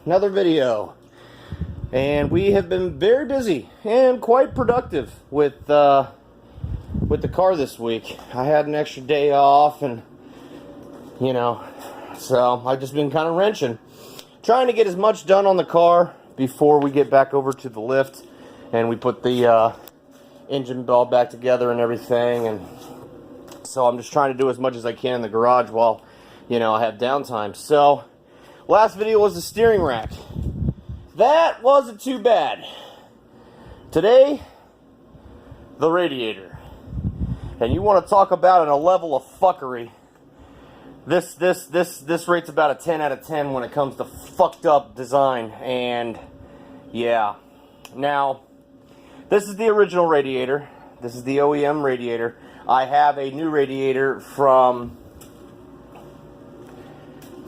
Another video, and we have been very busy and quite productive with the car this week. I had an extra day off, and so I've just been kind of wrenching, trying to get as much done on the car before we get back over to the lift and we put the engine bell back together and everything. And so I'm just trying to do as much as I can in the garage while I have downtime. So last video was the steering rack. That wasn't too bad. Today, the radiator. And you want to talk about a level of fuckery. This rate's about a 10 out of 10 when it comes to fucked up design. And yeah. Now, this is the original radiator. This is the OEM radiator. I have a new radiator from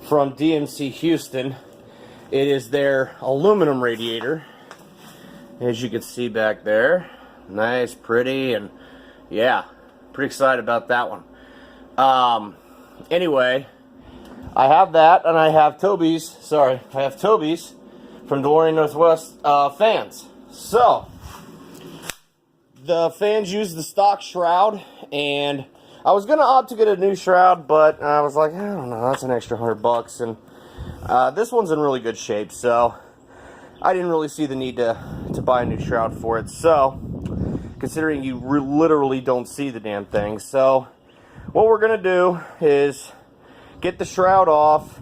DMC Houston. It is their aluminum radiator, as you can see back there. Nice, pretty, and yeah, pretty excited about that one. Anyway, I have that, and I have Toby's from DeLorean Northwest fans. So the fans use the stock shroud, and I was going to opt to get a new shroud, but I was like, I don't know, that's an extra $100, and this one's in really good shape, so I didn't really see the need to buy a new shroud for it. So, considering you literally don't see the damn thing, so what we're going to do is get the shroud off,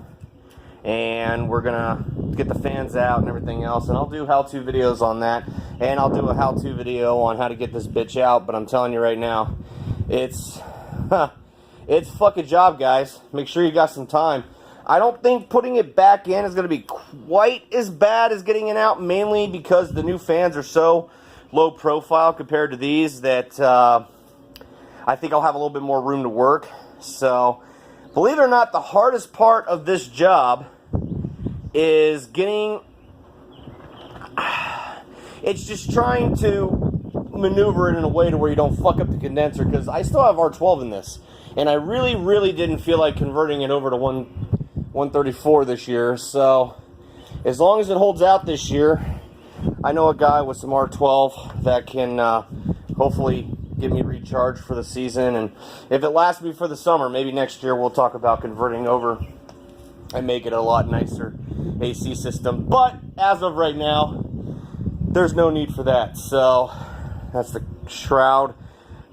and we're going to get the fans out and everything else, and I'll do how-to videos on that, and I'll do a how-to video on how to get this bitch out. But I'm telling you right now, it's fuck a job, guys. Make sure you got some time. I don't think putting it back in is going to be quite as bad as getting it out, mainly because the new fans are so low profile compared to these that I think I'll have a little bit more room to work. So, believe it or not, the hardest part of this job is it's just trying to maneuver it in a way to where you don't fuck up the condenser, because I still have R12 in this, and I really didn't feel like converting it over to 134 this year. So as long as it holds out this year, I know a guy with some R12 that can hopefully get me recharged for the season, and if it lasts me for the summer, maybe next year we'll talk about converting over and make it a lot nicer AC system. But as of right now, there's no need for that. So that's the shroud.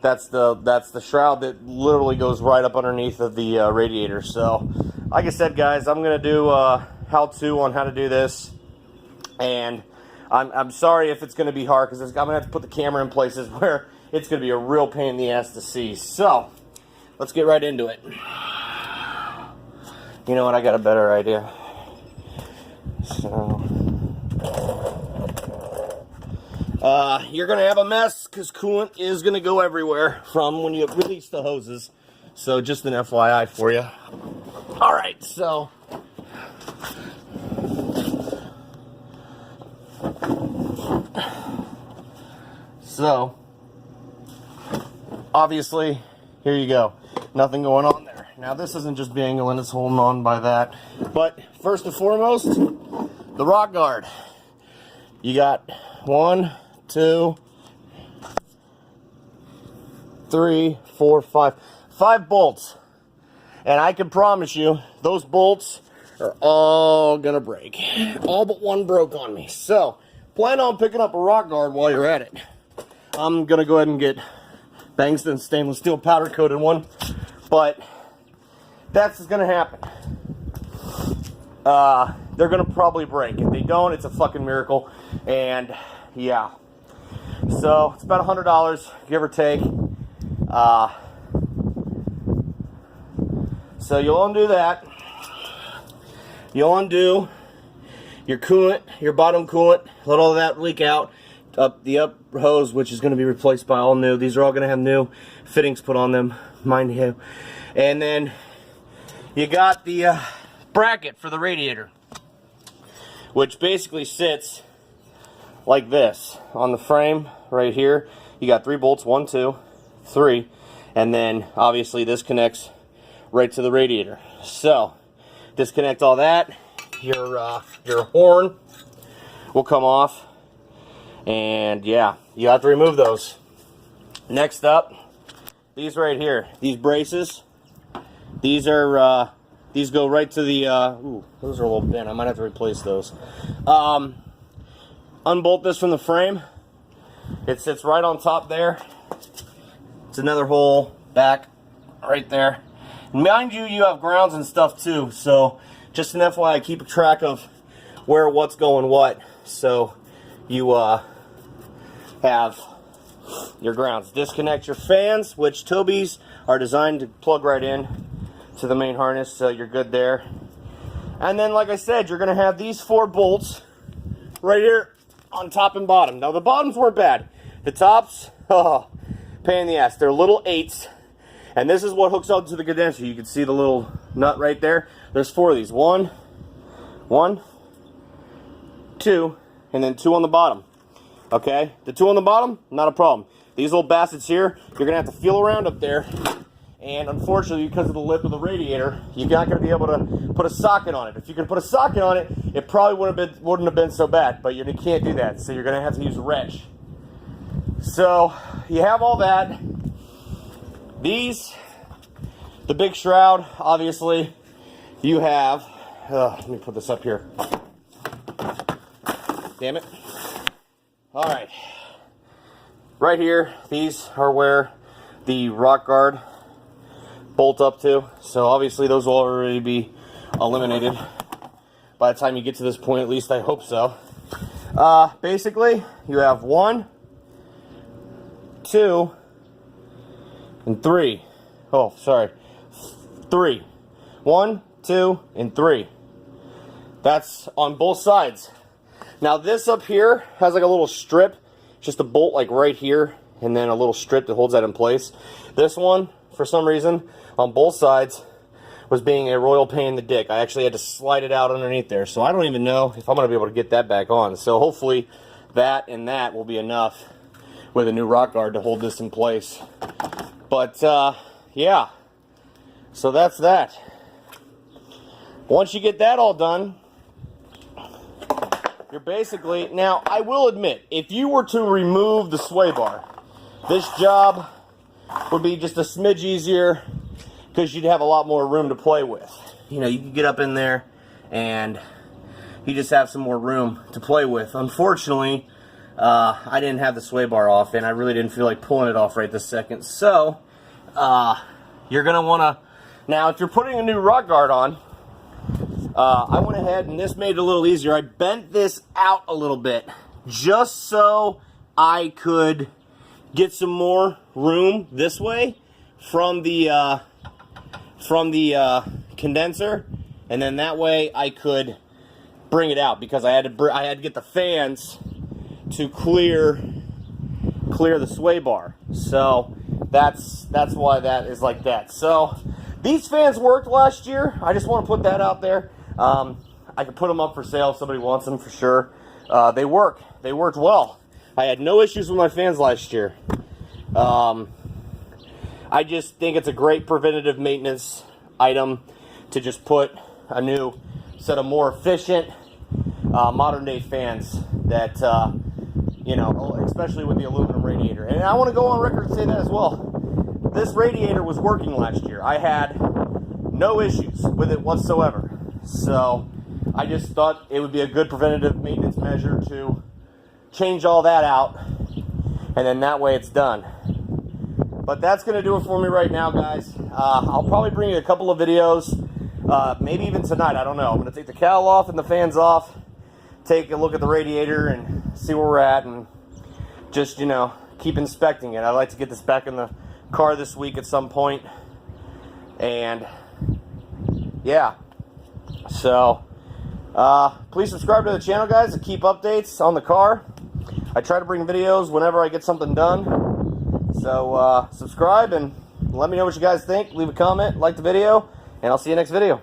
That's the shroud that literally goes right up underneath of the radiator. So, like I said, guys, I'm gonna do how-to on how to do this, and I'm sorry if it's gonna be hard, because I'm gonna have to put the camera in places where it's gonna be a real pain in the ass to see. So, let's get right into it. You know what? I got a better idea. So, you're going to have a mess because coolant is going to go everywhere from when you release the hoses. So just an FYI for you. Alright, so obviously, here you go. Nothing going on there. Now this isn't just dangling, it's holding on by that. But first and foremost, the rock guard. You got 1, 2, 3, 4, 5. 5 bolts. And I can promise you, those bolts are all gonna break. All but one broke on me. So, plan on picking up a rock guard while you're at it. I'm gonna go ahead and get Bangston stainless steel powder coated one. But that's gonna happen. They're gonna probably break. If they don't, it's a fucking miracle. And yeah. So it's about $100, give or take. So you'll undo that. You'll undo your coolant, your bottom coolant, let all of that leak out. Up the up hose, which is going to be replaced by all new. These are all going to have new fittings put on them, mind you. And then you got the bracket for the radiator, which basically sits like this on the frame right here. You got 3 bolts, 1, 2, 3, and then obviously this connects right to the radiator. So disconnect all that, your horn will come off, and yeah, you have to remove those. Next up, these right here, these braces. These are these go right to the ooh, those are a little bent. I might have to replace those. Unbolt this from the frame. It sits right on top there. It's another hole back right there. Mind you, you have grounds and stuff too, so just an FYI, keep track of where what's going what, so you have your grounds. Disconnect your fans, which Toby's are designed to plug right in to the main harness, so you're good there. And then, like I said, you're going to have these 4 bolts right here on top and bottom. Now, the bottoms weren't bad. The tops, oh, pain in the ass. They're little 8s. And this is what hooks up to the condenser. You can see the little nut right there. There's 4 of these. 1, 2, and then 2 on the bottom. Okay? The 2 on the bottom, not a problem. These little bastards here, you're going to have to feel around up there. And unfortunately, because of the lip of the radiator, you're not going to be able to put a socket on it. If you could put a socket on it, it probably wouldn't have been so bad. But you can't do that, so you're going to have to use wrench. So you have all that. These, the big shroud, obviously, you have. Let me put this up here. Damn it. All right. Right here, these are where the rock guard bolt up to, so obviously those will already be eliminated by the time you get to this point, at least I hope so. Basically, you have 1, 2, and 3. Oh, sorry. 3. 1, 2, and 3. That's on both sides. Now this up here has like a little strip, just a bolt like right here, and then a little strip that holds that in place. This one, for some reason, on both sides, was being a royal pain in the dick. I actually had to slide it out underneath there, so I don't even know if I'm going to be able to get that back on. So hopefully that and that will be enough with a new rock guard to hold this in place. But yeah, so that's that. Once you get that all done, you're basically, now I will admit, if you were to remove the sway bar, this job would be just a smidge easier because you'd have a lot more room to play with. You know, you can get up in there and you just have some more room to play with. Unfortunately, I didn't have the sway bar off, and I really didn't feel like pulling it off right this second. So, you're going to want to, now if you're putting a new rock guard on, I went ahead and this made it a little easier. I bent this out a little bit just so I could get some more room this way from the condenser, and then that way I could bring it out, because I had to get the fans to clear the sway bar. So that's why that is like that. So these fans worked last year. I just want to put that out there. I could put them up for sale if somebody wants them, for sure. They work. They worked well. I had no issues with my fans last year. I just think it's a great preventative maintenance item to just put a new set of more efficient modern day fans that you know, especially with the aluminum radiator. And I want to go on record and say that as well. This radiator was working last year. I had no issues with it whatsoever. So I just thought it would be a good preventative maintenance measure to change all that out, and then that way it's done. But that's going to do it for me right now, guys. I'll probably bring you a couple of videos, maybe even tonight. I don't know. I'm going to take the cowl off and the fans off, take a look at the radiator and see where we're at, and just, you know, keep inspecting it. I'd like to get this back in the car this week at some point. And yeah, so please subscribe to the channel, guys, to keep updates on the car. I try to bring videos whenever I get something done. So subscribe and let me know what you guys think. Leave a comment, like the video, and I'll see you next video.